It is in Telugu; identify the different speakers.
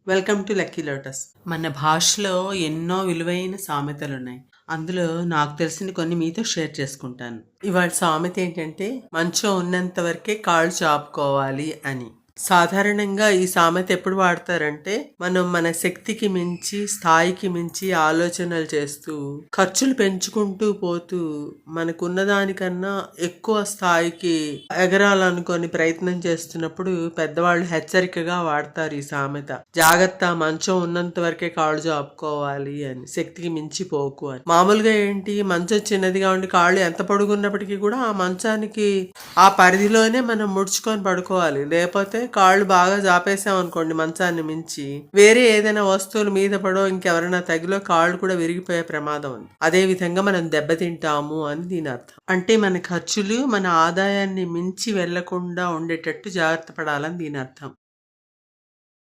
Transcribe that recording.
Speaker 1: Welcome to lucky lotus. మన భాషలో ఎన్నో విలువైన సామెతలున్నాయి. అందులో నాకు తెలిసిన కొన్ని మీతో షేర్ చేసుకుంటాను. ఇవాళ సామెత ఏంటంటే, మంచం ఉన్నంత వరకే కాళ్ళు చాపుకోవాలి అని. సాధారణంగా ఈ సామెత ఎప్పుడు వాడతారంటే, మనం మన శక్తికి మించి, స్థాయికి మించి ఆలోచనలు చేస్తూ, ఖర్చులు పెంచుకుంటూ పోతూ, మనకున్న దానికన్నా ఎక్కువ స్థాయికి ఎగరాలనుకొని ప్రయత్నం చేస్తున్నప్పుడు పెద్దవాళ్ళు హెచ్చరికగా వాడతారు ఈ సామెత. జాగ్రత్త, మంచం ఉన్నంత వరకే కాళ్ళు చాపుకోవాలి అని, శక్తికి మించి పోకు అని. మామూలుగా ఏంటి, మంచం చిన్నదిగా ఉండి కాళ్ళు ఎంత పొడుగున్నప్పటికీ కూడా ఆ మంచానికి ఆ పరిధిలోనే మనం ముడుచుకొని పడుకోవాలి. లేకపోతే కాళ్ళు బాగా జాపేసాం అనుకోండి మంచాన్ని మించి, వేరే ఏదైనా వస్తువుల మీద పడో ఇంకెవరైనా తగిలో కాళ్ళు కూడా విరిగిపోయే ప్రమాదం ఉంది. అదే విధంగా మనం దెబ్బతింటాము అని దీని అర్థం. అంటే మన ఖర్చులు మన ఆదాయాన్ని మించి వెళ్లకుండా ఉండేటట్టు జాగ్రత్త పడాలని దీని అర్థం.